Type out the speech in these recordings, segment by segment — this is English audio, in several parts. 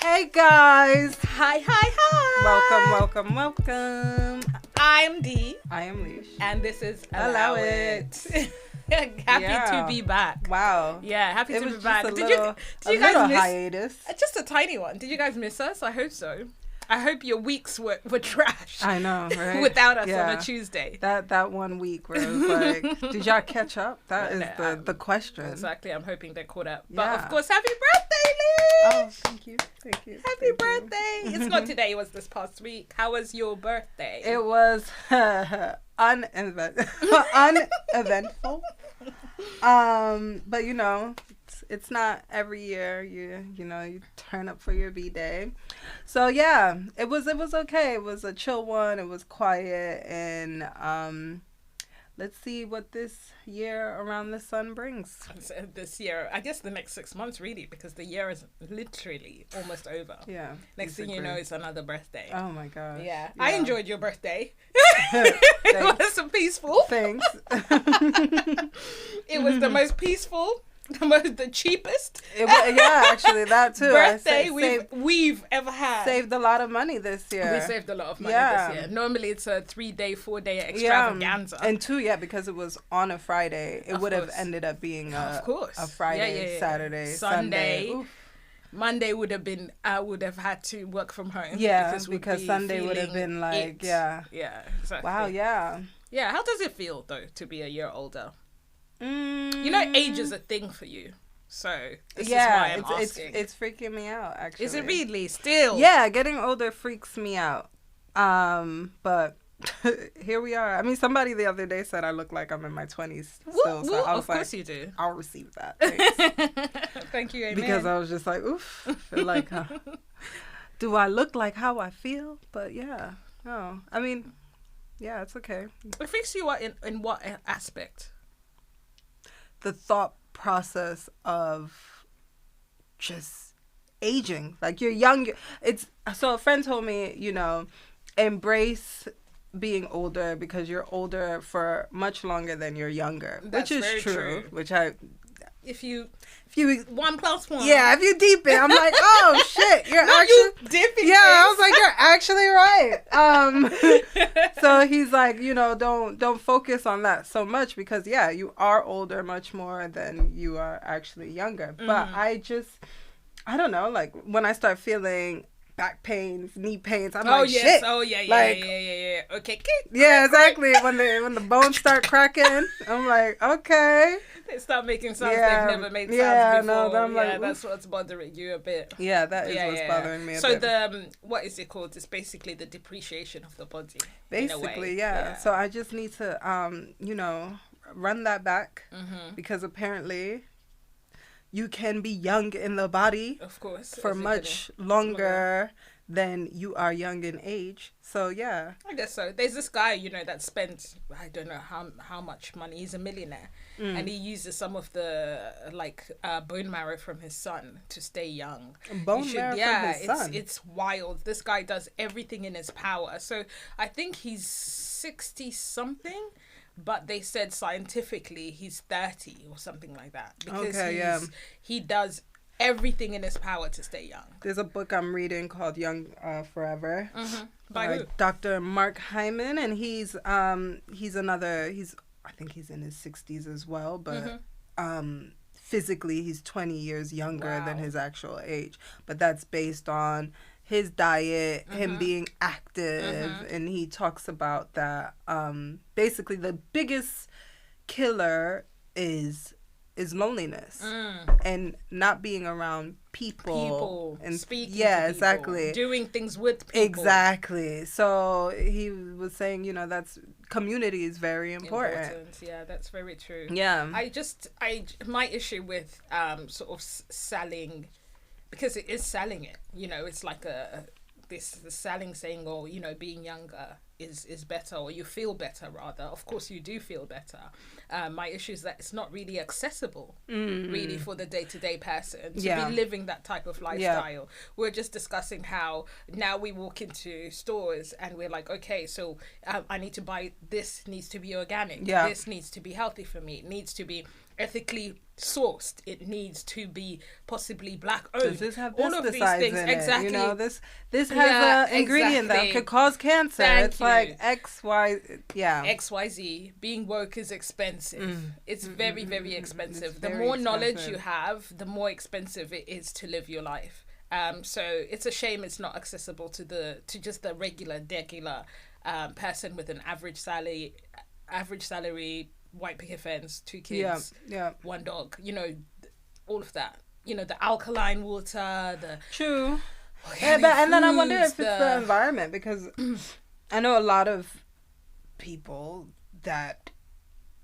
Hey guys! Hi, hi, hi! Welcome. I'm D. I am Lish. And this is Allow It. Happy to be back. Wow. Yeah, happy It to was be back. just Did a you guys little miss? hiatus. Just a tiny one. Did you guys miss us? I hope so. I hope your weeks were trash. I know, right? Without us on a Tuesday. That 1 week where it was like, did y'all catch up? That is the question. Exactly. I'm hoping they caught up. Yeah. But of course, happy birthday, Lish! Oh, thank you. Happy birthday! It's not today. It was this past week. How was your birthday? It was uneventful. But you know, it's not every year you turn up for your B-Day. So yeah, it was okay. It was a chill one. It was quiet, and let's see what this year around the sun brings. This year, I guess the next 6 months really, because the year is literally almost over. Yeah. Next thing you know, it's another birthday. Oh my gosh. Yeah. I enjoyed your birthday. It was so peaceful. Thanks. It was the most peaceful, the cheapest. Actually, that too. Birthday we've ever had. Saved a lot of money this year. We saved a lot of money this year. Normally it's a 3-day, 4-day extravaganza. And two, because it was on a Friday, it would have ended up being a Friday, Saturday, Sunday. Oof. Monday would have been, I would have had to work from home. Yeah, because Sunday would have been like, Yeah, exactly. Wow, yeah. Yeah, how does it feel, though, to be a year older? You know, age is a thing for you. So, this is why I'm asking. It's freaking me out, actually. Is it really? Still? Yeah, getting older freaks me out. But here we are. I mean, somebody the other day said I look like I'm in my 20s still. So I was of course you do. I'll receive that. Thanks. Thank you, amen. Because I was just like, oof. Like, do I look like how I feel? But yeah. No. I mean, yeah, it's okay. It freaks you out in what aspect? The thought process of just aging. Like, you're young. So a friend told me, embrace being older because you're older for much longer than you're younger. That's which is very true. Which if you 1 + 1. Yeah, if you deep it, I'm like, oh shit, you're no, actually you dipping. Yeah, I was like, you're actually right. So he's like, don't focus on that so much because you are older much more than you are actually younger. But I don't know, like when I start feeling back pains, knee pains, I'm like, shit. Oh yeah. Like, yeah. Okay. Yeah, exactly. When the bones start cracking, I'm like, okay. They start making sounds they've never made sounds before. No, I'm like, that's what's bothering you a bit. Yeah, that is what's bothering me a bit. So the what is it called? It's basically the depreciation of the body. Basically, yeah. So I just need to run that back because apparently you can be young in the body, of course, for much longer than you are young in age. So yeah, I guess so. There's this guy, that spent I don't know how much money. He's a millionaire, and he uses some of the bone marrow from his son to stay young. Bone marrow from his son. It's wild. This guy does everything in his power. So I think he's 60 something. But they said scientifically he's 30 or something like that. Because he does everything in his power to stay young. There's a book I'm reading called Young Forever by who? Dr. Mark Hyman, and I think he's in his 60s as well, but physically he's 20 years younger than his actual age. But that's based on his diet, him being active, and he talks about that. Basically, the biggest killer is loneliness and not being around people and speaking. Yeah, to people, exactly. Doing things with people. Exactly. So he was saying, that's community is very important. Yeah, that's very true. Yeah. My issue with sort of selling. Because it is selling it, it's like the selling saying, being younger is better, or you feel better rather. Of course you do feel better. My issue is that it's not really accessible really for the day-to-day person to be living that type of lifestyle. We're just discussing how now we walk into stores and we're like, okay, so I need to buy, this needs to be organic, this needs to be healthy for me, it needs to be ethically sourced. It needs to be possibly black owned. Does this have all of these pesticides things? in Exactly. it? You know, this has an ingredient that could cause cancer. It's like X, Y, XYZ. Being woke is expensive. It's very, very expensive. The more knowledge you have, the more expensive it is to live your life. So it's a shame it's not accessible to just the regular person with an average salary, white picket fence, 2 kids, 1 dog, you know, all of that, you know, the alkaline water, the true. And then I wonder if it's the environment, because I know a lot of people that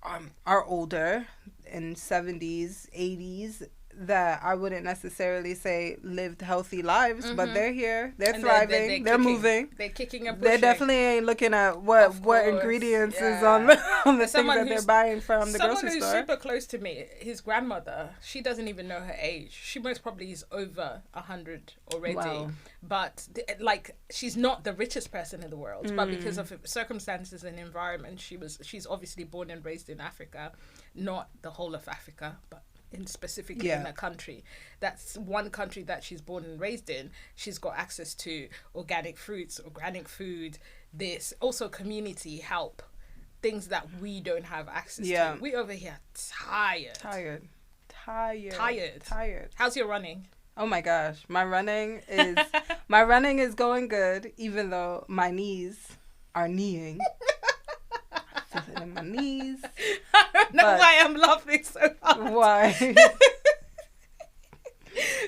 are older, in 70s, 80s, that I wouldn't necessarily say lived healthy lives, but they're here, they're thriving, they're moving, they're kicking and They pushing. definitely ain't looking at what ingredients is on the things that they're buying from the grocery store. Someone who's super close to me, his grandmother, she doesn't even know her age. She most probably is over 100 already. Wow. But like, she's not the richest person in the world, but because of circumstances and environment, she's obviously born and raised in Africa, not the whole of Africa, but specifically in a country. That's one country that she's born and raised in. She's got access to organic fruits, organic food, this also community help, things that we don't have access to. We over here tired. How's your running? Oh my gosh, my running is going good, even though my knees are kneeing. In my knees. I don't know why I'm laughing so hard. Why?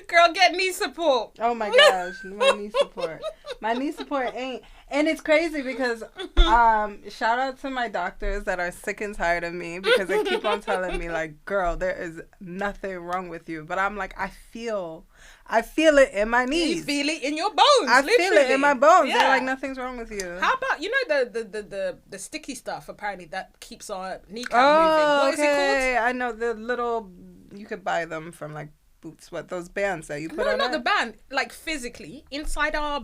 Girl, get knee support. Oh my gosh, my knee support. My knee support ain't. And it's crazy because shout out to my doctors that are sick and tired of me, because they keep on telling me like, girl, there is nothing wrong with you. But I'm like, I feel it in my knees. You feel it in your bones. I feel it in my bones. They're like, nothing's wrong with you. How about, you know, the sticky stuff apparently that keeps our kneecap moving. What is it called? I know, the little, you could buy them from like Boots, those bands that you put on. No, not the band. Like physically inside our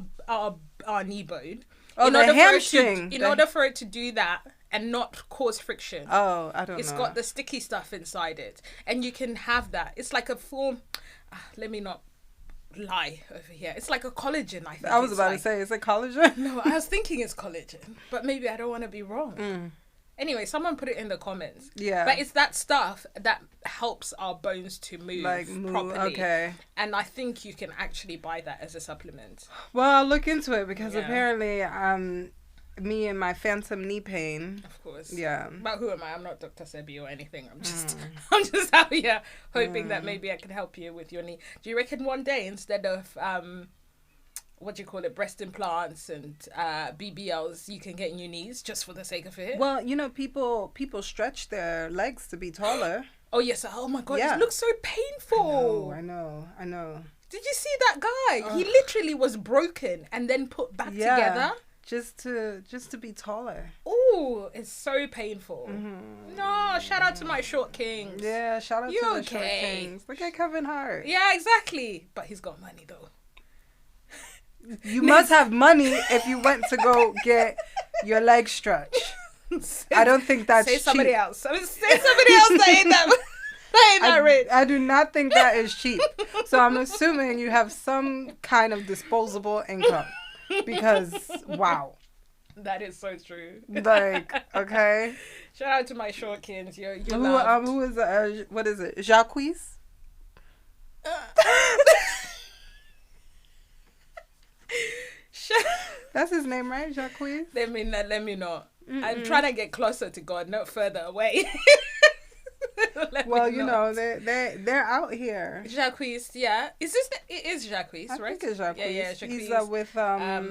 knee bone. Oh, the hamstring. In order for it to do that and not cause friction. Oh, I don't know. It's got the sticky stuff inside it, and you can have that. It's like a form. Let me not lie over here. It's like a collagen, I think. I was about to say, is it collagen? No, I was thinking it's collagen, but maybe I don't want to be wrong. Anyway, someone put it in the comments. Yeah. But it's that stuff that helps our bones to move properly. Okay. And I think you can actually buy that as a supplement. Well, I'll look into it, because apparently me and my phantom knee pain. Of course. Yeah. But who am I? I'm not Dr. Sebi or anything. I'm just out here hoping that maybe I can help you with your knee. Do you reckon one day, instead of breast implants and BBLs, you can get new knees just for the sake of it? Well, you know, people stretch their legs to be taller. Oh yes. Oh my god, it looks so painful. I know. Did you see that guy? He literally was broken and then put back together just to be taller. Oh, it's so painful. No, shout out to my short kings. Yeah, shout out to the short kings. Look at Kevin Hart. Yeah, exactly. But he's got money though. You must have money if you went to go get your leg stretched. I don't think that's cheap. Say somebody else. Say somebody else that ain't that rich. I do not think that is cheap. So I'm assuming you have some kind of disposable income, because wow. That is so true. Like, okay. Shout out to my short kins. You're who is what is it? Jacques? That's his name, right? Jacques? Let me not. I'm trying to get closer to God, not further away. Well, you know, they're out here. Jacques, yeah. It is Jacques, right? I think it's Jacques. Yeah, Jacques. He's with I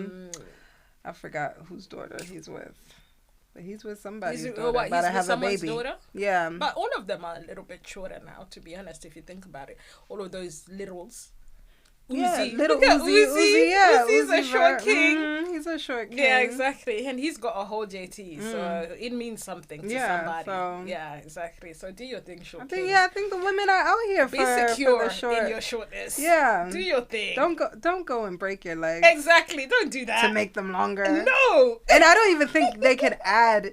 forgot whose daughter he's with. But he's with somebody's daughter. He's with someone's daughter? Yeah. But all of them are a little bit shorter now, to be honest, if you think about it. All of those littles. Yeah, Uzi. little Look at Uzi. Yeah, Uzi's a short king. He's a short king. Yeah, exactly. And he's got a whole JT, so it means something to somebody. So, yeah, exactly. So do your thing, short king. I think the women are out here Be secure in your shortness. Yeah. Do your thing. Don't go and break your legs. Exactly. Don't do that. To make them longer. No. And I don't even think they could add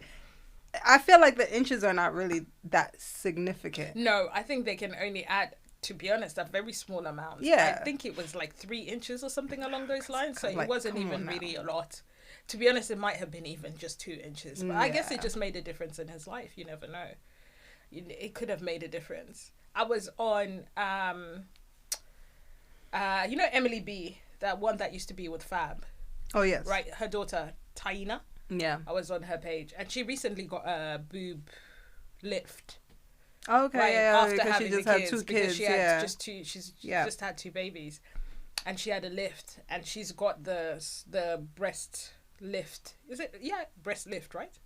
I feel like the inches are not really that significant. No, I think they can only add, to be honest, a very small amount. Yeah. I think it was like 3 inches or something along those lines. So Like, it wasn't even really a lot. To be honest, it might have been even just 2 inches. But I guess it just made a difference in his life. You never know. It could have made a difference. I was on, you know, Emily B, that one that used to be with Fab. Oh, yes. Right, her daughter, Taina. Yeah. I was on her page. And she recently got a boob lift. Okay, Right, yeah, after because having she just the had kids, 2 because kids, she had yeah. she's just had 2 babies. And she had a lift. And she's got the breast lift. Is it? Yeah, breast lift, right?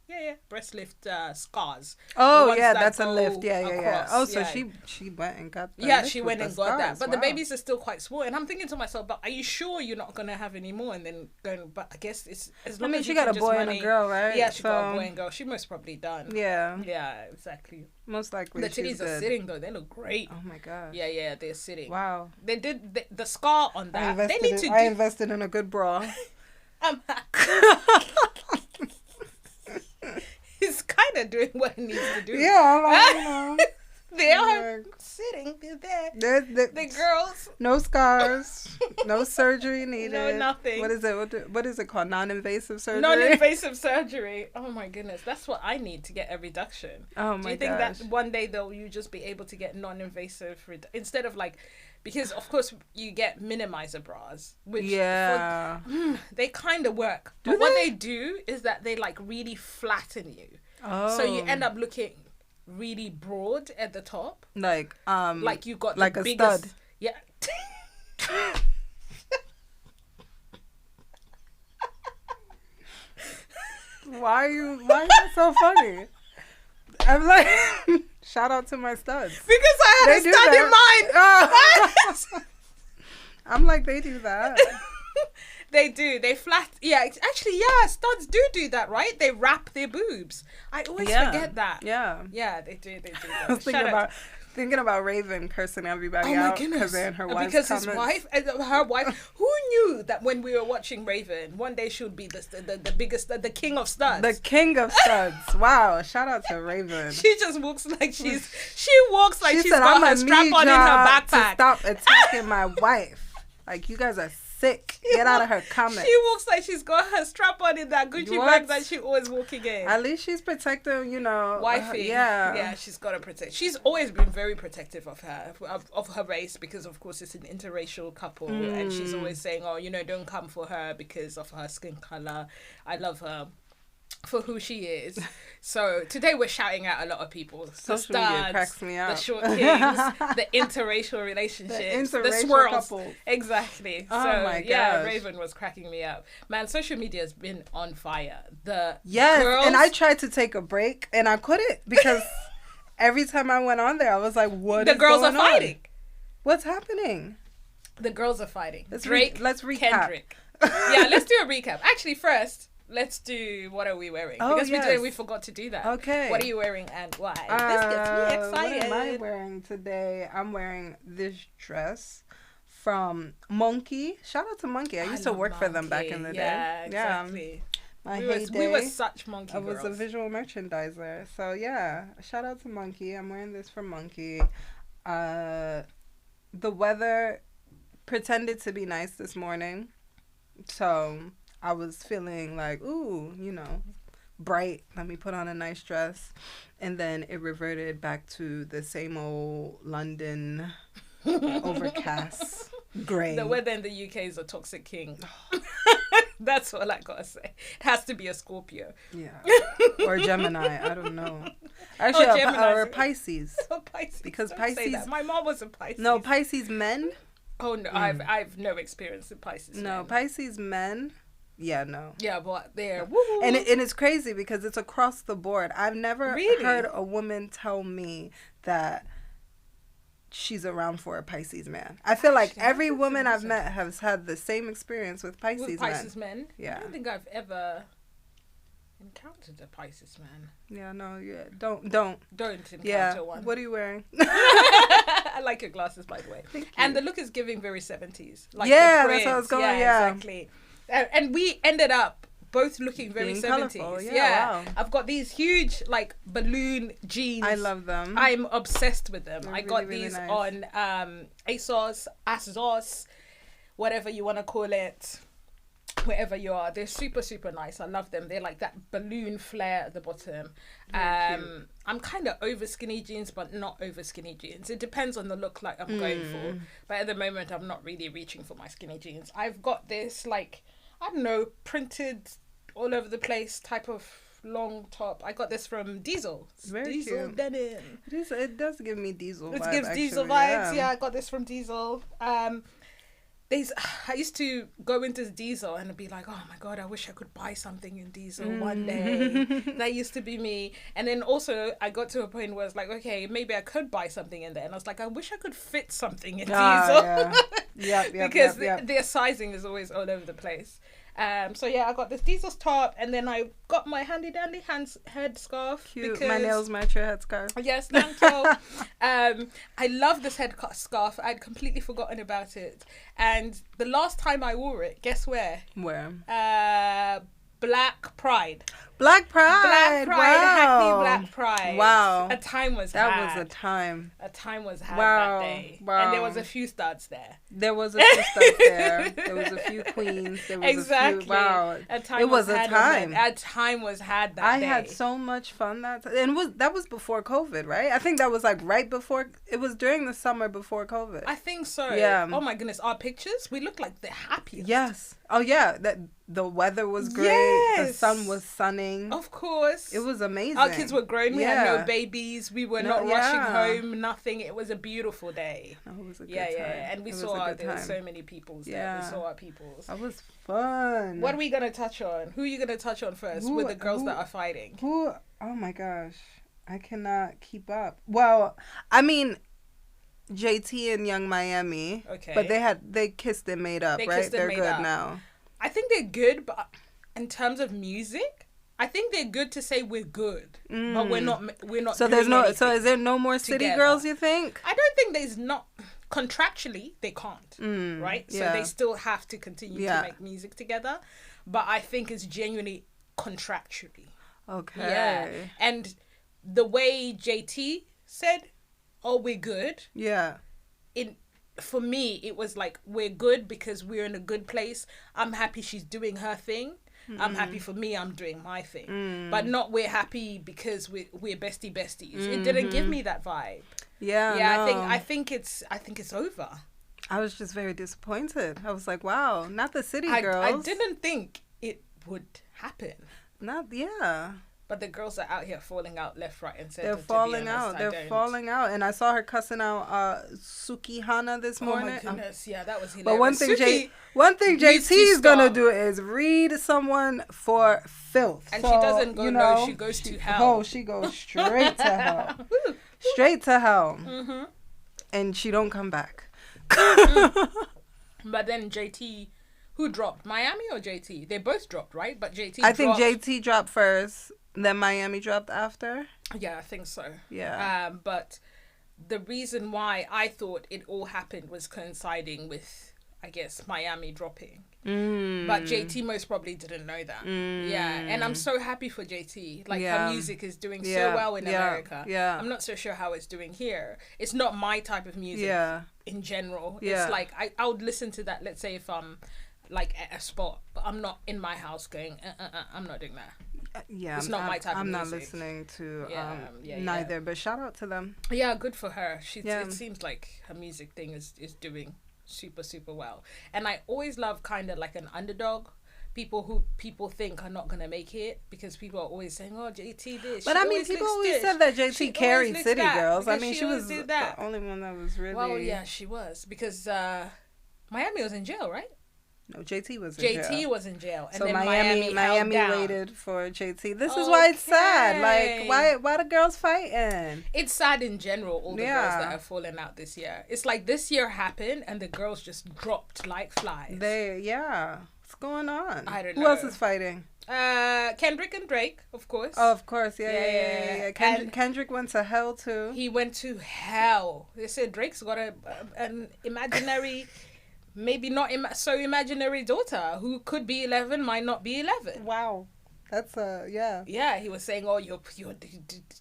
Yeah, breast lift scars. Oh, yeah, that's a lift. Yeah. Across. Oh, so yeah. she went and got that. Yeah, she went and got that. Scars. But the babies are still quite small. And I'm thinking to myself, but are you sure you're not going to have any more? And then going, but I guess it's as long as she you got can a boy just and a girl, right? Yeah, she got a boy and girl. She most probably done. Yeah. Yeah, exactly. Most likely. The titties are sitting though. They look great. Oh my gosh. Yeah, they're sitting. Wow. They did the scar on that. I invested in a good bra. He's kind of doing what he needs to do. Yeah, like, you know. They are sitting there. The girls. No scars. No surgery needed. No, nothing. What is it? What is it called? Non-invasive surgery? Non-invasive surgery. Oh my goodness. That's what I need to get a reduction. Oh my gosh. Do you think that one day though you just be able to get non-invasive instead of like, because of course you get minimizer bras, which they kind of work. But what they do is that they like really flatten you. Oh. So you end up looking really broad at the top. Like you got like the a biggest, stud. Yeah. Why is that so funny? I'm like, shout out to my studs. Because I had a stud in mind. Oh. I'm like, they do that. They do. They flat. Yeah, actually, yeah. Studs do that, right? They wrap their boobs. I always forget that. Yeah. Yeah, they do. They do. I was thinking about Raven cursing everybody out because they're in her wife's because comments. her wife. Who knew that when we were watching Raven, one day she would be the biggest, the king of studs. The king of studs. Wow! Shout out to Raven. She just walks like she's got her strap on in her backpack. To stop attacking my wife. Like, you guys are sick. Get out of her comments. She walks like she's got her strap on in that Gucci bag that she always walking in. At least she's protecting, wifey. Yeah, she's got to protect. She's always been very protective of her race because, of course, it's an interracial couple, and she's always saying, "Oh, don't come for her because of her skin color. I love her for who she is." So today we're shouting out a lot of people. Social media cracks me up. The short kings, the interracial relationships, the swirls. Couples. Exactly. Oh so my gosh. yeah, Raven was cracking me up. Man, social media has been on fire. Girls, and I tried to take a break and I couldn't because every time I went on there I was like, what is girls going are fighting. On? What's happening? The girls are fighting. Let's recap. Kendrick. Yeah, let's do a recap. Actually, first, let's do what are we wearing? Because we forgot to do that. Okay. What are you wearing and why? This gets me excited. What am I wearing today? I'm wearing this dress from Monkey. Shout out to Monkey. I used to work for them back in the day. Yeah, exactly. We were such Monkey girls. I was a visual merchandiser. So yeah, shout out to Monkey. I'm wearing this from Monkey. The weather pretended to be nice this morning. So I was feeling like, ooh, bright. Let me put on a nice dress. And then it reverted back to the same old London overcast gray. The weather in the UK is a toxic king. That's all I gotta say. It has to be a Scorpio. Yeah. Or Gemini. I don't know. Actually, or Pisces. Pisces. Because don't Pisces. Say that. My mom was a Pisces. No, Pisces men. Oh no, I've no experience in Pisces. No, men. Pisces men. Yeah, no. Yeah, but they're and it's crazy because it's across the board. I've never heard a woman tell me that she's around for a Pisces man. I feel like every woman I've met has had the same experience with Pisces men. Yeah. I don't think I've ever encountered a Pisces man. Yeah, no, yeah. Don't encounter one. What are you wearing? I like your glasses, by the way. Thank you. And the look is giving very 70s. Like that's how it's going. Yeah, exactly. And we ended up both looking very Being 70s. colourful, Yeah. wow. I've got these huge like balloon jeans. I love them. I'm obsessed with them. They're I got really, really these nice. on ASOS, whatever you want to call it. Wherever you are, they're super, super nice. I love them. They're like that balloon flare at the bottom. I'm kind of over skinny jeans, but not over skinny jeans. It depends on the look like I'm going for. But at the moment, I'm not really reaching for my skinny jeans. I've got this like, I don't know, printed all over the place type of long top. I got this from Diesel. Very Diesel cute. denim. It does give me Diesel It vibes. gives Diesel vibes. Yeah, I got this from Diesel. I used to go into Diesel and be like, oh my God, I wish I could buy something in Diesel one day. That used to be me. And then also I got to a point where it's like, okay, maybe I could buy something in there. And I was like, I wish I could fit something in Diesel. Yeah. Because their sizing is always all over the place. So yeah, I got this Diesel's top, and then I got my handy dandy head scarf. Cute. My nails match your headscarf. Yes, thank you. I love this head scarf. I'd completely forgotten about it, and the last time I wore it, guess where? Where? Black Pride. Black Pride. Wow. Hackney Black Pride. Wow. A time was that had. was a time. A time was had Wow. that day. Wow. And there was a few studs there. There was a few stuff there. There was a few queens. There was Exactly. a few. Wow. A time it was a had time. A time was had that day. I had so much fun that time. And that was before COVID, right? I think that was like right before. It was during the summer before COVID. I think so. Yeah. Oh my goodness. Our pictures, we look like the happiest. Yes. Oh yeah. The weather was great. Yes. The sun was sunning. Of course. It was amazing. Our kids were grown. We had Yeah. no babies. We were No, not rushing yeah. home. Nothing. It was a beautiful day. Oh, it was a good Yeah, time. yeah. And we It was saw a good there were time. so many peoples there. Yeah. We saw our peoples. That was fun. What are we gonna touch on? Who are you gonna touch on first with the girls that are fighting? Who? Oh my gosh, I cannot keep up. Well, I mean, JT and Young Miami. Okay. But they kissed and made up, They right? kissed and They're made good up. now. I think they're good, but in terms of music, I think they're good to say we're good, but we're not. We're not. So doing there's no. anything So is there no more city together. girls? You think? I don't think there's not contractually they can't, right? So yeah. they still have to continue Yeah. to make music together, but I think it's genuinely contractually. Okay. Yeah, and the way JT said, "Oh, we're good." Yeah. For me, it was like we're good because we're in a good place. I'm happy she's doing her thing. I'm happy for me. I'm doing my thing, but not we're happy because we're besties. It didn't give me that vibe. Yeah. Yeah, no. I think it's over. I was just very disappointed. I was like, wow, not the city I girls. didn't think it would happen. Not yeah. But the girls are out here falling out left, right, and center. They're falling out. They're falling out. And I saw her cussing out Suki Hana this morning. Oh my goodness, yeah, that was hilarious. But one thing needs JT to is gonna stop. do is read someone for filth. And so, she doesn't go no, she goes to hell. Oh, she goes straight to hell. Straight to hell. Mm-hmm. And she don't come back. But then JT, who dropped? Miami or JT? They both dropped, right? But JT I think JT dropped first, then Miami dropped after. Yeah, I think so. Yeah. But the reason why I thought it all happened was coinciding with, I guess, Miami dropping. But JT most probably didn't know that. Yeah, and I'm so happy for JT. Like, her music is doing so well in America. Yeah. I'm not so sure how it's doing here. It's not my type of music in general. Yeah. It's like, I would listen to that, let's say, if I'm, like, at a spot. But I'm not in my house going, I'm not doing that. Yeah, It's not my type of I'm not music. listening to Yeah, neither, but shout out to them. Yeah, good for her. Yeah. It seems like her music thing is doing super, super well. And I always love kind of like an underdog. People who people think are not going to make it because people are always saying, oh, JT this. But I mean, people always said that JT carried City Girls. I mean, she was the only one that was really... Well, yeah, she was. Because Miami was in jail, right? No, JT was in jail. JT was in jail. And so then Miami waited for JT. This is why it's sad. Like, why the girls fighting? It's sad in general, all the girls that have fallen out this year. It's like this year happened and the girls just dropped like flies. What's going on? I don't know. Who else is fighting? Kendrick and Drake, of course. Oh, of course. Yeah. Kendrick went to hell too. He went to hell. They said Drake's got an imaginary maybe not so imaginary daughter who could be 11, might not be 11. Wow. That's Yeah, he was saying, "Oh, you're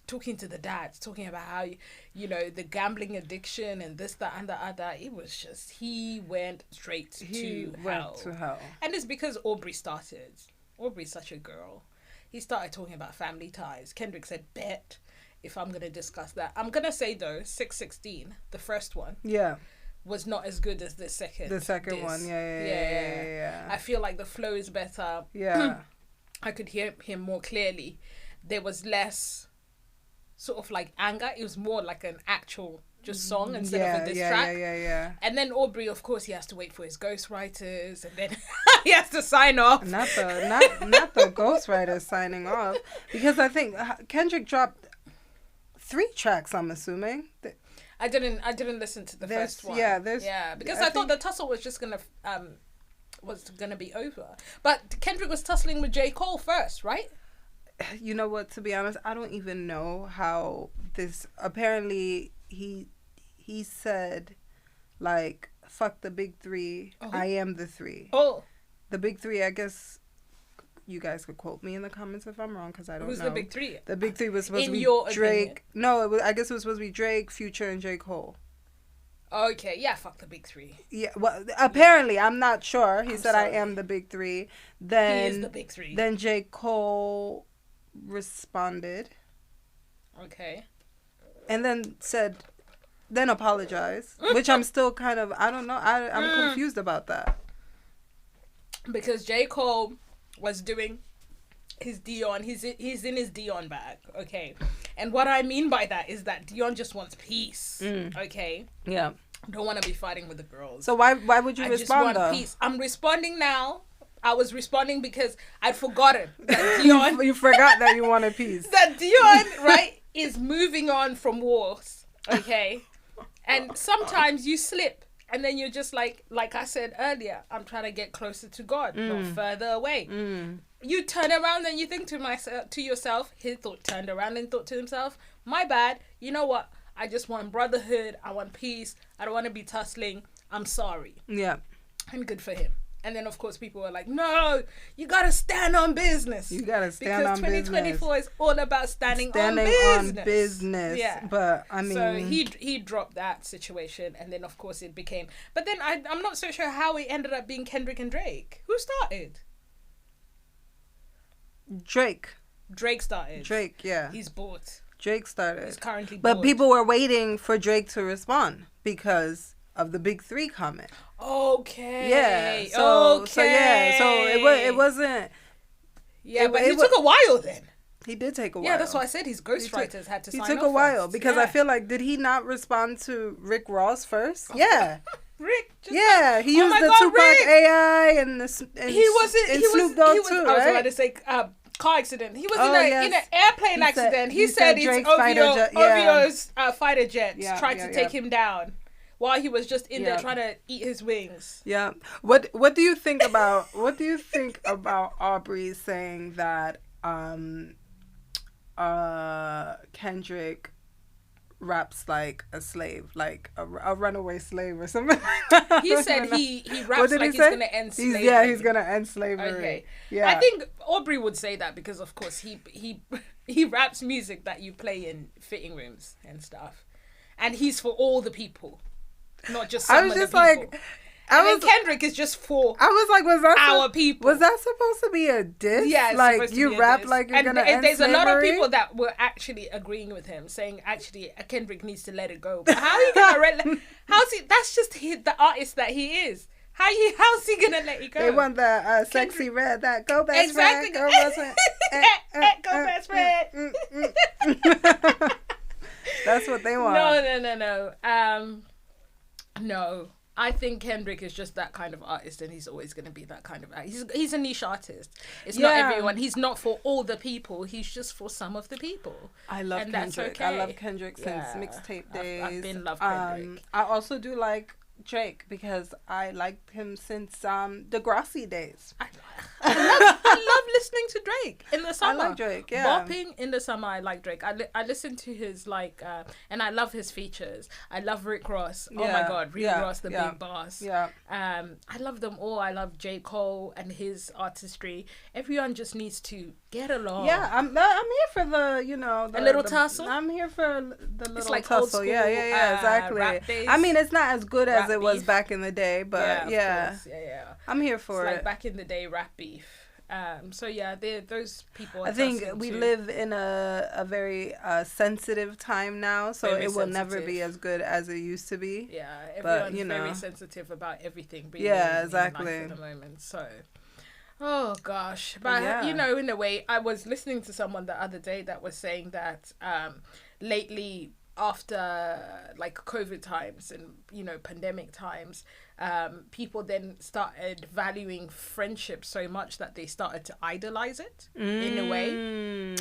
talking to the dads, talking about how the gambling addiction and this, that, and the other." It was just he went straight to hell, and it's because Aubrey started. Aubrey's such a girl. He started talking about family ties. Kendrick said, "Bet if I'm gonna discuss that, I'm gonna say though, 616, the first one, was not as good as the second. The second one, yeah. I feel like the flow is better. Yeah." I could hear him more clearly. There was less sort of like anger. It was more like an actual just song instead of a diss track. Yeah. And then Aubrey, of course, he has to wait for his ghostwriters, and then he has to sign off. Not the ghostwriters signing off, because I think Kendrick dropped 3 tracks. I'm assuming. I didn't listen to the first one. Because I thought the tussle was just gonna be over. But Kendrick was tussling with J. Cole first, right? You know what, to be honest, I don't even know how this... Apparently, he said, like, fuck the big 3, I am the 3. Oh. The big 3, I guess... You guys could quote me in the comments if I'm wrong, because I don't know. Who's the big 3? The big 3 was supposed to be Drake. Opinion. No, I guess it was supposed to be Drake, Future, and J. Cole. Okay, yeah, fuck the big 3. Yeah, well, apparently, I'm not sure. He said, I am the big 3. Then, he is the big 3. Then J. Cole responded. Okay. And then apologized, which I'm still kind of, I don't know, I'm confused about that. Because J. Cole was doing his Dion, he's in his Dion bag, okay? And what I mean by that is that Dion just wants peace, okay? Yeah. Don't want to be fighting with the girls. So why would you respond? I just want peace. I'm responding now. I was responding because I'd forgotten that Dion... you forgot that you wanted peace. That Dion, right, is moving on from wars, okay? And sometimes you slip. And then you're just like I said earlier, I'm trying to get closer to God, not further away. You turn around and you think to yourself, he turned around and thought to himself, my bad, you know what? I just want brotherhood. I want peace. I don't want to be tussling. I'm sorry. Yeah. And good for him. And then, of course, people were like, no, you got to stand on business. You got to stand on business. Because 2024 is all about standing on business. Yeah. But, I mean... So he dropped that situation. And then, of course, it became... But then I'm not so sure how it ended up being Kendrick and Drake. Who started? Drake. Drake started. Drake, yeah. He's bought. Drake started. He's currently But people were waiting for Drake to respond because of the big 3 comment. Okay. Yeah. So it wasn't. Yeah, but he took a while then. He did take a while. Yeah, that's why I said his ghostwriters had to sign off. He took a while because I feel like, did he not respond to Rick Ross first? Yeah. Rick. He used the Tupac Rick. AI and Snoop Dogg too, right? I was about to say car accident. He was in an airplane accident. He said it's OVO's fighter jets tried to take him down while he was just in there trying to eat his wings. Yeah. What do you think about Aubrey saying that Kendrick raps like a slave, like a runaway slave or something like that? He said he raps like he's going to end slavery. He's going to end slavery. Okay. Yeah. I think Aubrey would say that because, of course, he raps music that you play in fitting rooms and stuff. And he's for all the people, not just some of the people. Kendrick is just for our people. Was that supposed to be a diss? Yeah, like you rap like you're gonna end there's slavery? A lot of people that were actually agreeing with him, saying actually Kendrick needs to let it go. But how are you gonna that's just the artist that he is. How's he gonna let you go? They want the sexy red that go best exactly. friend. Go best friend. Go best friend. That's what they want. No. No. I think Kendrick is just that kind of artist, and he's always going to be that kind of artist. He's a niche artist. It's not everyone. He's not for all the people. He's just for some of the people. I love and Kendrick. That's okay. I love Kendrick since mixtape days. I've been love Kendrick. I also do like Drake because I liked him since Degrassi days. I love listening to Drake in the summer. I like Drake, yeah. Bopping in the summer, I like Drake. I listen to his, like, and I love his features. I love Rick Ross. Oh my God, Rick Ross, the big boss. Yeah. I love them all. I love J. Cole and his artistry. Everyone just needs to get along. Yeah, I'm here for the, you know, a little tussle. I'm here for the little it's like tussle. old school, Exactly. rap days, I mean, it's not as good as it was beef. back in the day, but yeah. I'm here for it's it. like back in the day, rap beef. So yeah, those people. I think we live in a very sensitive time now, so very it will never be as good as it used to be. Yeah, everyone's very sensitive about everything. Being exactly. in life at the moment, so. Oh gosh, but you know, in a way, I was listening to someone the other day that was saying that lately, after like COVID times and, you know, pandemic times, people then started valuing friendship so much that they started to idolize it in a way,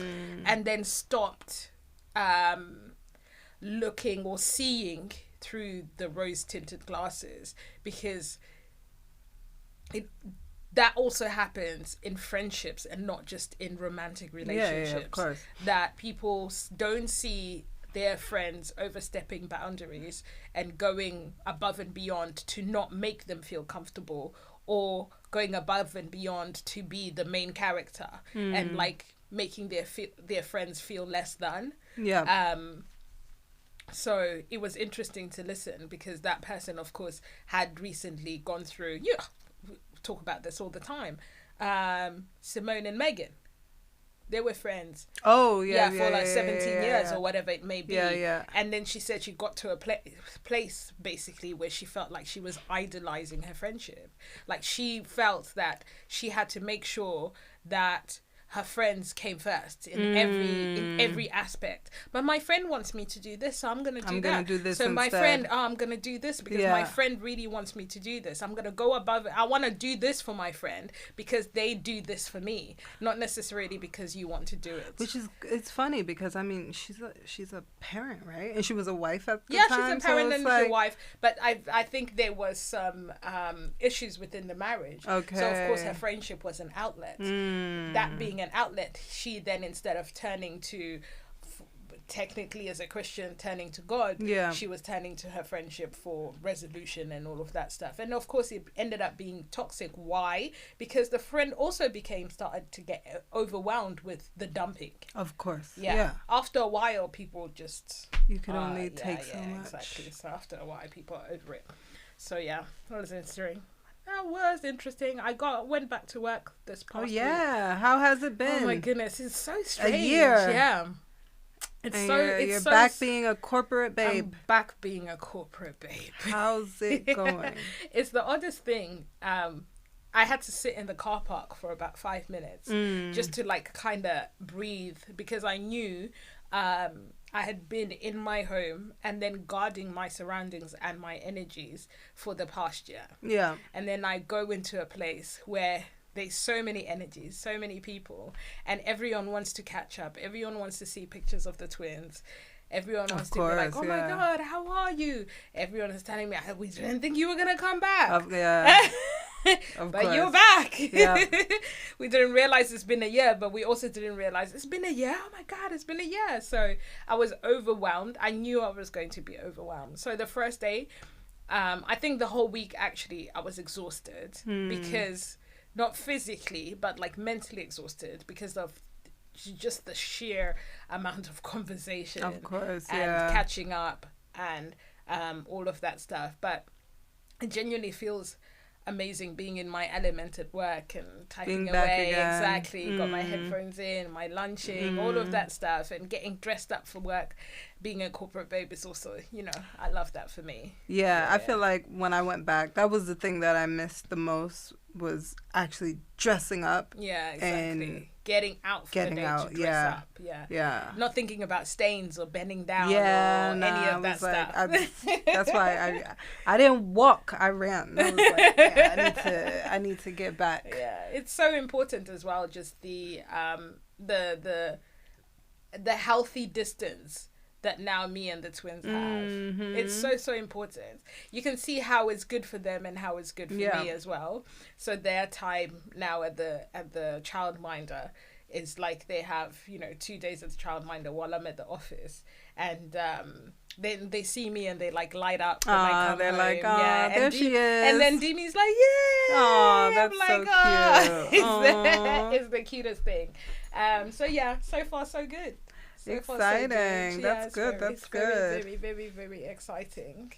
and then stopped looking or seeing through the rose tinted glasses, because that also happens in friendships and not just in romantic relationships. Yeah, of course. That people don't see their friends overstepping boundaries and going above and beyond to not make them feel comfortable, or going above and beyond to be the main character and like making their friends feel less than. Yeah. So it was interesting to listen, because that person, of course, had recently gone through, we talk about this all the time, Simone and Megan. They were friends. Oh, for like 17 years or whatever it may be. Yeah. And then she said she got to a place basically where she felt like she was idolizing her friendship. Like she felt that she had to make sure that her friends came first in every aspect. But my friend wants me to do this, so I'm gonna do this. So my friend, I'm gonna do this because my friend really wants me to do this. I'm gonna go above it. I want to do this for my friend because they do this for me, not necessarily because you want to do it. Which is, it's funny because I mean she's a parent, right? And she was a wife at the time. Yeah, she's a parent and she's a wife. But I think there was some issues within the marriage. Okay. So of course her friendship was an outlet. That being an outlet, she then, instead of turning to technically as a Christian turning to God, she was turning to her friendship for resolution and all of that stuff. And of course it ended up being toxic. Why? Because the friend also started to get overwhelmed with the dumping. Of course. Yeah. After a while people just, you can only take so much. Exactly. So after a while people are over it. So yeah, that was interesting. That was interesting. I went back to work this past week. How has it been? Oh my goodness, it's so strange. A year. Yeah. You're back being a corporate babe. I'm back being a corporate babe. How's it going? It's the oddest thing. I had to sit in the car park for about 5 minutes just to like kind of breathe, because I knew I had been in my home and then guarding my surroundings and my energies for the past year. Yeah. And then I go into a place where there's so many energies, so many people, and everyone wants to catch up. Everyone wants to see pictures of the twins. Everyone wants to be like, oh my God, how are you? Everyone is telling me, we didn't think you were going to come back. But you're back. Yeah. We didn't realize it's been a year, but we also didn't realize it's been a year. Oh my God, it's been a year. So I was overwhelmed. I knew I was going to be overwhelmed. So the first day, I think the whole week, actually, I was exhausted because, not physically, but like mentally exhausted because of just the sheer amount of conversation. Of course, and catching up and all of that stuff. But it genuinely feels amazing being in my element at work and typing away. Exactly. Got my headphones in, my lunching, all of that stuff, and getting dressed up for work. Being a corporate babe is also, I love that for me. Yeah, I feel like when I went back, that was the thing that I missed the most, was actually dressing up. Yeah, exactly. And getting out for the day to dress up. Yeah. Not thinking about stains or bending down or any of that stuff. That's why I didn't walk. I ran. I was like, I need to get back. Yeah, it's so important as well. Just the healthy distance that now me and the twins have. Mm-hmm. It's so important. You can see how it's good for them and how it's good for me as well. So their time now at the childminder is like they have, 2 days at the childminder while I'm at the office, and then they see me and they like light up. When I come they're home. like, and there she is. And then Dimi's like, yeah. Oh, that's I'm like, so cute. It's the cutest thing. So yeah, so far so good. Exciting. That's good. That's good. Very, very, very exciting.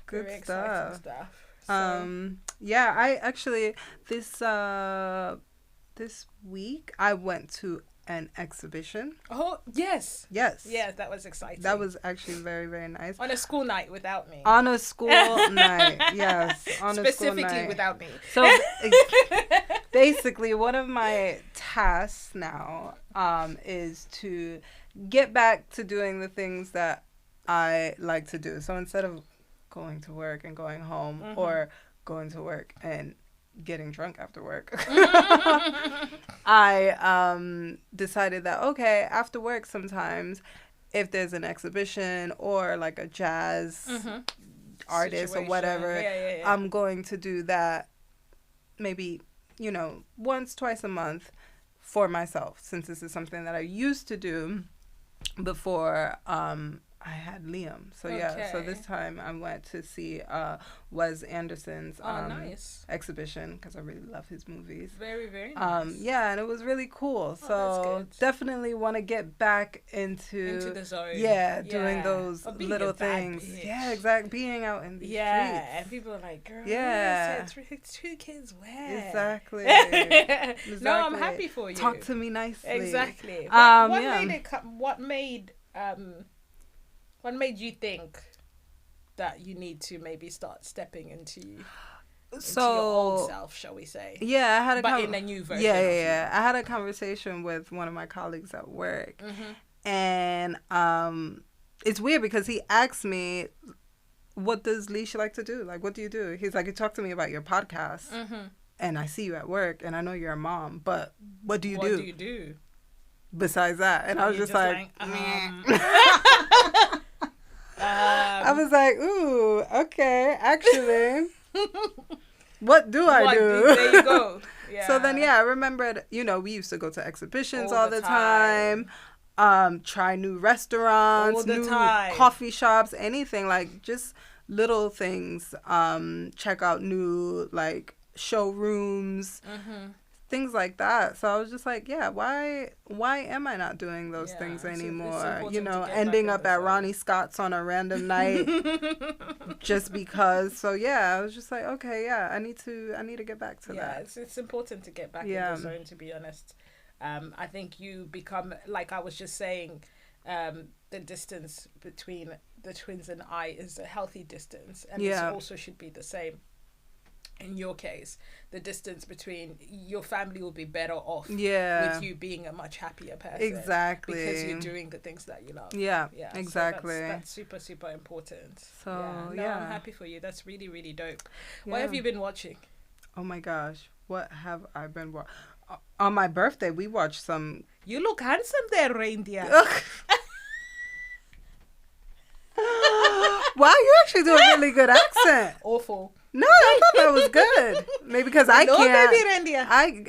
Good very stuff. Exciting stuff. So. Yeah, I actually this week I went to an exhibition. Oh, yes. Yes. Yeah, that was exciting. That was actually very, very nice. On a school night without me. On a school night, yes. On a school night. Specifically without me. So basically, one of my tasks now is to get back to doing the things that I like to do. So instead of going to work and going home, or going to work and getting drunk after work, I decided that, okay, after work sometimes, if there's an exhibition or like a jazz artist or whatever, I'm going to do that maybe, once, twice a month for myself, since this is something that I used to do before I had Liam. So yeah, so this time I went to see Wes Anderson's nice exhibition, because I really love his movies. Very, very nice. Yeah, and it was really cool. So definitely want to get back into the zone. Yeah, doing those little things. Yeah, exactly. Being out in the streets. And people are like, girl, it's 2 kids where? Exactly. No, I'm happy for you. Talk to me nicely. Exactly. What made you think that you need to maybe start stepping into your old self, shall we say? Yeah, I had in a new version. Yeah. I had a conversation with one of my colleagues at work, and it's weird because he asked me, "What does Lish like to do? Like, what do you do?" He's like, "You talk to me about your podcast, and I see you at work, and I know you're a mom, but what do you do? What do you do besides that?" And I was just like I was like, ooh, okay, actually, what do I do? There you go. Yeah. So then, I remembered, we used to go to exhibitions all the time, try new restaurants, new coffee shops, anything, like just little things, check out new, like, showrooms, things like that. So I was just like, why am I not doing those things anymore? Ending up at Ronnie Scott's on a random night just because. So I was just like, okay, I need to get back to that. Yeah, it's important to get back in the zone, to be honest. I think you become, like I was just saying, the distance between the twins and I is a healthy distance, and this also should be the same. In your case, the distance between your family will be better off with you being a much happier person. Exactly. Because you're doing the things that you love. Yeah, exactly. So that's super, super important. So, I'm happy for you. That's really, really dope. Yeah. What have you been watching? Oh my gosh. What have I been watching? On my birthday, we watched some... You look handsome there, reindeer. Wow, you actually do a really good accent. Awful. No, I thought that was good. Maybe because I can't. Baby reindeer. I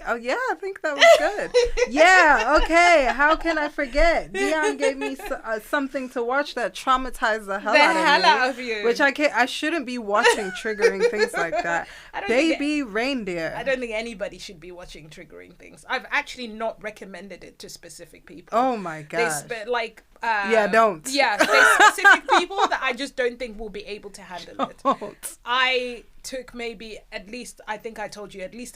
think that was good. Yeah, okay. How can I forget? Dion gave me something to watch that traumatized the hell out of you. Which I shouldn't be watching triggering things like that. Baby reindeer. I don't think anybody should be watching triggering things. I've actually not recommended it to specific people. Oh my gosh. Don't. Yeah, there's specific people that I just don't think will be able to handle it. I took maybe at least a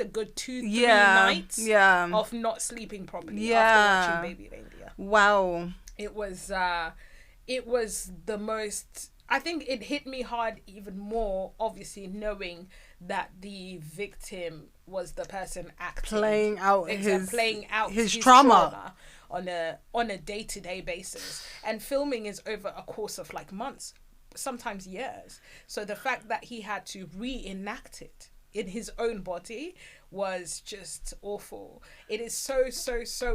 good 2-3 nights of not sleeping properly after watching Baby Reindeer. Wow. It was the most... I think it hit me hard even more, obviously, knowing that the victim was the person playing out his trauma on a day-to-day basis. And filming is over a course of like months, sometimes years. So the fact that he had to reenact it in his own body was just awful. It is so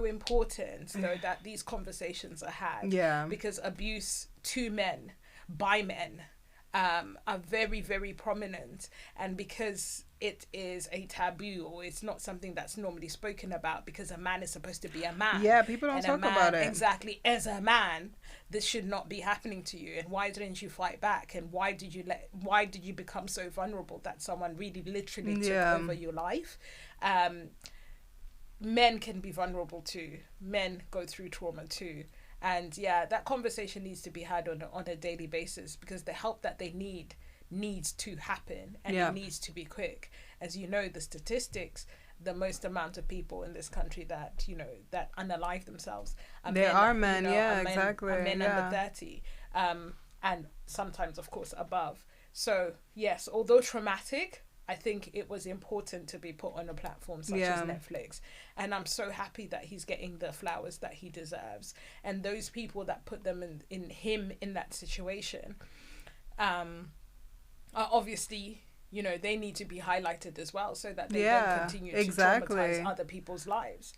important though that these conversations are had. Yeah. Because abuse to men by men are very, very prominent. And because it is a taboo, or it's not something that's normally spoken about, because a man is supposed to be a man. Yeah, people don't talk about it. Exactly. As a man, this should not be happening to you. And why didn't you fight back? And why did you become so vulnerable that someone really literally took over your life? Men can be vulnerable too. Men go through trauma too. And that conversation needs to be had on a daily basis, because the help that they need needs to happen, and it needs to be quick. As you know, the statistics, the most amount of people in this country that unalive themselves are men, exactly. Are men under 30, and sometimes of course above. So yes, although traumatic, I think it was important to be put on a platform such as Netflix. And I'm so happy that he's getting the flowers that he deserves. And those people that put them in that situation are obviously, they need to be highlighted as well, so that they don't continue to traumatize other people's lives.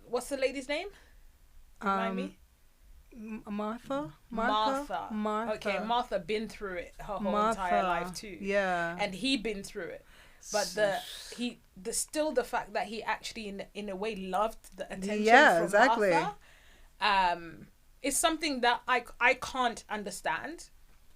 What's the lady's name? Remind me? Martha. Okay, Martha been through it her whole entire life too. Yeah. And he been through it. But the fact that he actually in a way loved the attention from Martha is something that I can't understand.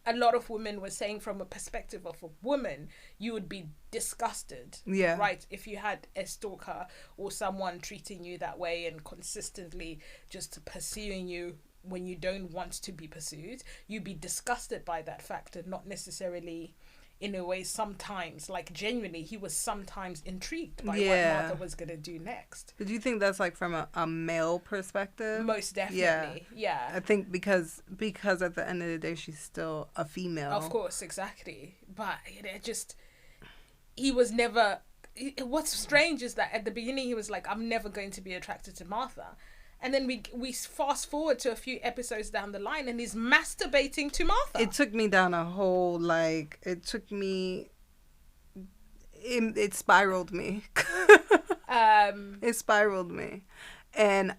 A lot of women were saying, from a perspective of a woman, you would be disgusted, right, if you had a stalker or someone treating you that way and consistently just pursuing you when you don't want to be pursued. You'd be disgusted by that fact, and not necessarily, in a way, sometimes, like genuinely, he was sometimes intrigued by what Martha was going to do next. Do you think that's like from a male perspective? Most definitely, yeah. I think because at the end of the day, she's still a female. Of course, exactly. But he was never... What's strange is that at the beginning, he was like, I'm never going to be attracted to Martha. And then we fast forward to a few episodes down the line, and he's masturbating to Martha. It took me down a whole, it spiraled me. It spiraled me. And,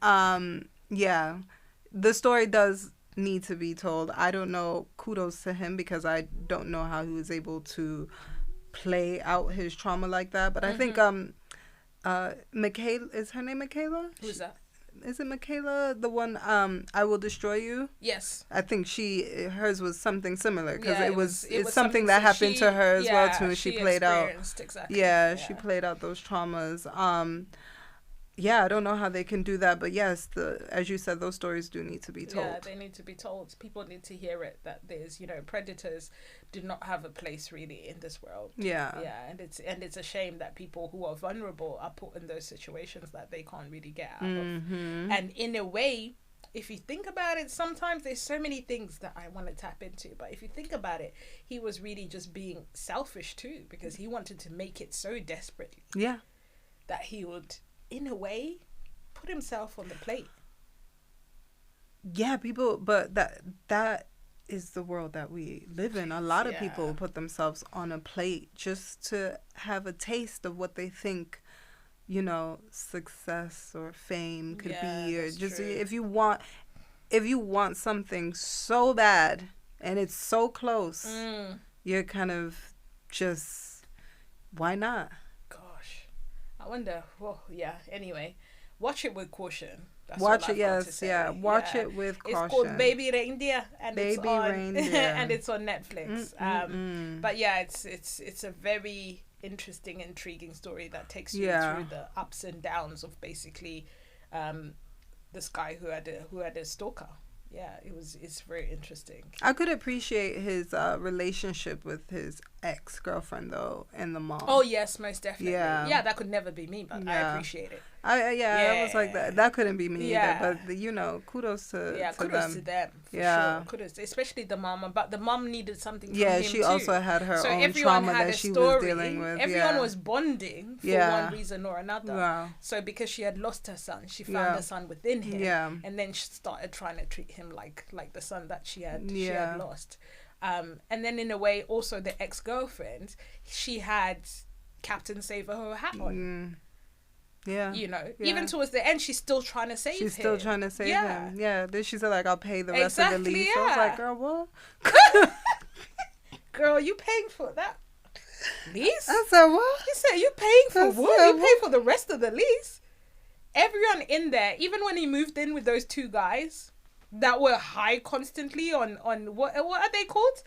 the story does need to be told. I don't know, kudos to him, because I don't know how he was able to play out his trauma like that. But I think, Michaela, is her name Michaela? Who's that? Is it Michaela, the one, I Will Destroy You? Yes. I think hers was something similar, because it's something that happened to her as well too. She played out. Exactly. She played out those traumas. I don't know how they can do that, but yes, as you said, those stories do need to be told. Yeah, they need to be told. People need to hear it, that there's, predators do not have a place really in this world. Yeah, and it's a shame that people who are vulnerable are put in those situations that they can't really get out of. And in a way, if you think about it, sometimes there's so many things that I want to tap into, but if you think about it, he was really just being selfish too, because he wanted to make it so desperately. Yeah, that he would, in a way, put himself on the plate. Yeah, but that is the world that we live in. A lot of people put themselves on a plate just to have a taste of what they think, success or fame could be, or just true. if you want something so bad and it's so close, you're kind of just, why not? I wonder. Well, anyway, watch it with caution. That's watch it, watch it with caution. It's called Baby Reindeer, and and it's on Netflix. But it's a very interesting, intriguing story that takes you through the ups and downs of basically this guy who had a stalker. It's very interesting. I could appreciate his relationship with his ex-girlfriend though, and the mom. Oh yes, most definitely. Yeah, that could never be me, but I appreciate it. I was like that couldn't be me either, but kudos to them for sure. Kudos, especially the mom, but the mom needed something from him she too. Also had her own trauma that she was dealing with. Everyone was bonding for one reason or another. So because she had lost her son, she found the son within him, and then she started trying to treat him like the son that she had lost. And then in a way also the ex-girlfriend, she had Captain Save Her hat on. Yeah. You know, even towards the end, she's still trying to save him. She's still trying to save him. Yeah. Then she said, like, I'll pay the rest of the lease. Yeah. I was like, girl, what? Girl, you paying for that lease? I said, what? He said, you paying for what? You paying for the rest of the lease? Everyone in there, even when he moved in with those two guys that were high constantly on what are they called?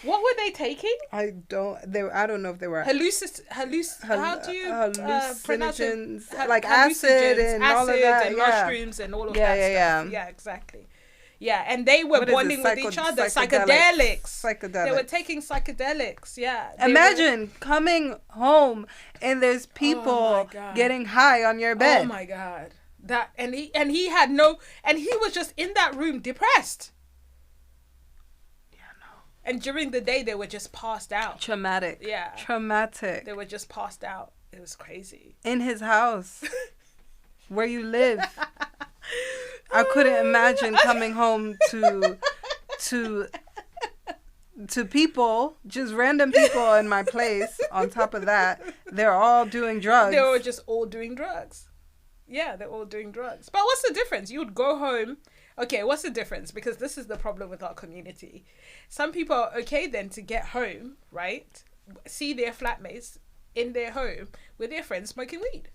What were they taking? I don't know if they were how do you pronounce it? Like acid and all of that. And mushrooms and all of that stuff. Yeah, exactly. Yeah, and they were bonding with each other. Psychedelics. They were taking psychedelics. Yeah. Imagine coming home and there's people getting high on your bed. Oh my God. He was just in that room depressed. And during the day, they were just passed out. Traumatic. Yeah. Traumatic. They were just passed out. It was crazy. In his house. Where you live. I couldn't imagine coming home to people, just random people in my place. On top of that, they're all doing drugs. They were just all doing drugs. Yeah, they're all doing drugs. But what's the difference? You would go home. Okay, what's the difference? Because this is the problem with our community. Some people are okay then to get home, right? See their flatmates in their home with their friends smoking weed.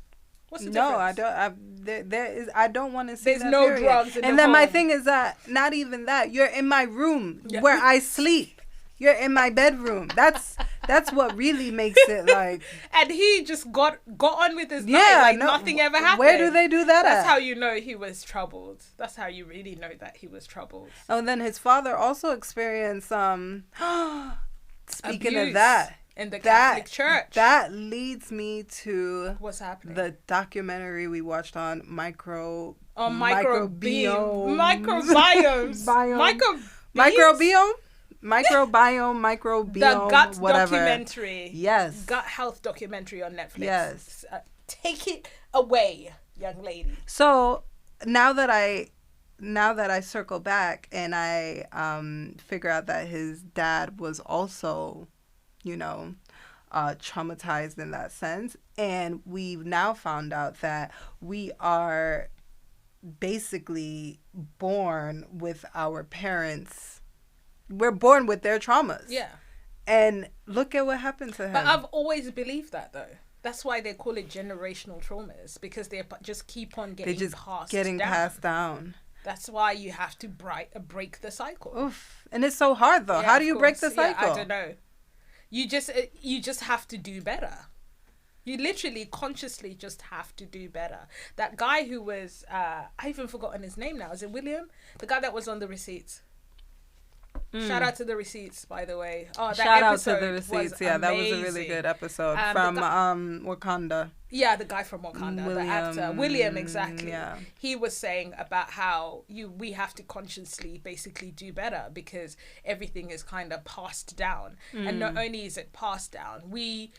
What's the difference? No, I don't want to see There's no period. drugs in and the then home. My thing is that not even that. You're in my room where I sleep. You're in my bedroom. That's what really makes it like. And he just got on with his life like nothing ever happened. Where do they do that? That's how you know he was troubled. That's how you really know that he was troubled. Oh, and then his father also experienced speaking abuse of that. In the Catholic Church. That leads me to what's happening. The documentary we watched on microbiomes. Microbiome, the gut whatever. Documentary. Yes. Gut health documentary on Netflix. Yes. Take it away, young lady. So now that I circle back and I figure out that his dad was also, traumatized in that sense, and we've now found out that we are basically born with our parents. We're born with their traumas. Yeah. And look at what happened to him. But I've always believed that, though. That's why they call it generational traumas, because they just keep on getting passed down. That's why you have to break the cycle. Oof. And it's so hard, though. How do you break the cycle? Yeah, I don't know. You just have to do better. You literally consciously just have to do better. That guy who was, I even forgotten his name now. Is it William? The guy that was on the receipts. Shout out to the receipts, by the way. Oh, that Shout out to episode the receipts. Yeah, amazing. that was a really good episode from Wakanda. Yeah, the guy from Wakanda, the actor William, exactly. Yeah. He was saying about how we have to consciously basically do better because everything is kind of passed down, and not only is it passed down, we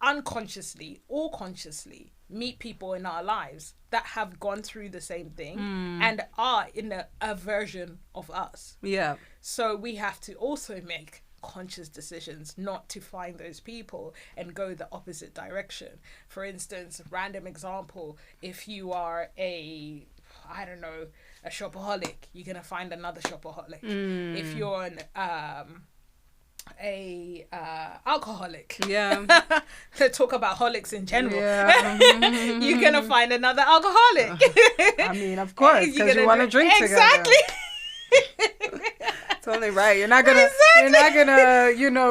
unconsciously or consciously meet people in our lives that have gone through the same thing and are in a version of us. Yeah. So we have to also make conscious decisions not to find those people and go the opposite direction. For instance, random example, if you are a shopaholic, you're going to find another shopaholic. If you're an alcoholic, to talk about holics in general, you're gonna find another alcoholic. I mean, of course, because you want to drink exactly together. Totally right. You're not gonna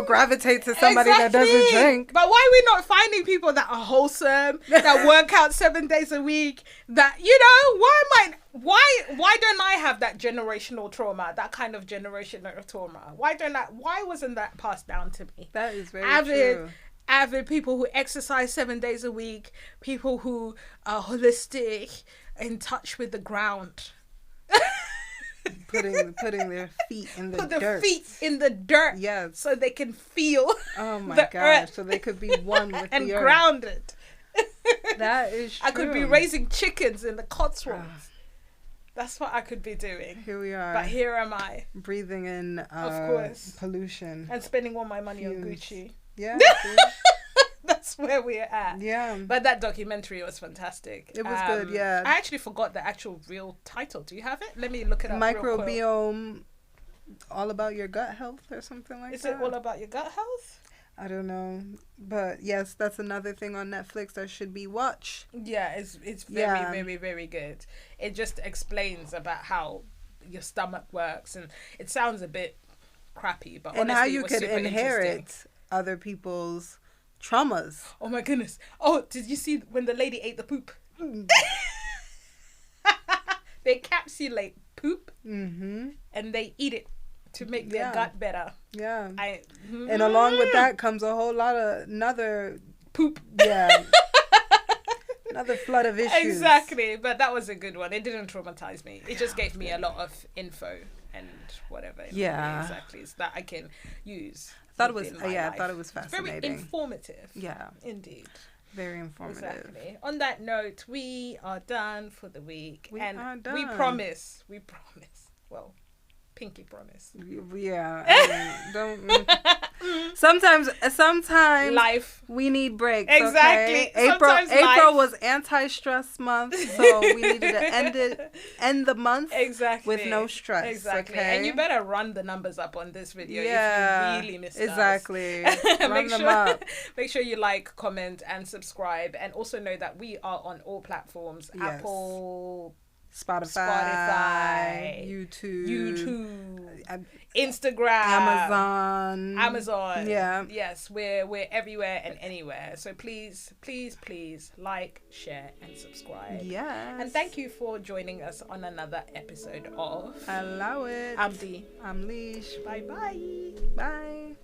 gravitate to somebody that doesn't drink. But why are we not finding people that are wholesome, that work out 7 days a week, that why don't I have that generational trauma, that kind of generational trauma? Why wasn't that passed down to me? That is very true. Avid people who exercise 7 days a week, people who are holistic, in touch with the ground. Putting their feet in the dirt. Put their feet in the dirt. Yes. So they can feel oh my gosh. So they could be one with and the earth. grounded. That is true. I could be raising chickens in the Cotswolds. That's what I could be doing. Here we are. But here am I. Breathing in of course. Pollution. And spending all my money on Gucci. Yeah. That's that's where we're at. Yeah. But that documentary was fantastic. It was good, yeah. I actually forgot the actual real title. Do you have it? Let me look it up. Microbiome, all about your gut health or something like that. Is it all about your gut health? I don't know. But yes, that's another thing on Netflix that should be watched. Yeah, it's very, very, very good. It just explains about how your stomach works, and it sounds a bit crappy, but and honestly, how you it was could super inherit other people's traumas. Oh my goodness. Oh, did you see when the lady ate the poop? They capsulate poop and they eat it to make their gut better. Yeah. And along with that comes a whole lot of another poop. Yeah. Another flood of issues. Exactly. But that was a good one. It didn't traumatize me. It just gave me a lot of info and whatever. Yeah. Exactly. So that I can use. I thought it was fascinating. Very informative. Yeah. Indeed. Very informative. Exactly. On that note, we are done for the week. We are done. We promise. Well, pinky promise. Yeah. I mean, sometimes life, we need breaks. Exactly. Okay? April was anti-stress month, so we needed to end the month with no stress. Exactly. Okay? And you better run the numbers up on this video if you really missed exactly. us. Run them up. Make sure you like, comment, and subscribe, and also know that we are on all platforms: Apple, Spotify, YouTube, Instagram, Amazon. Yeah. Yes, we're everywhere and anywhere. So please like, share, and subscribe. Yes. And thank you for joining us on another episode of Allow It. I'm D. I'm Lish. Bye. Bye.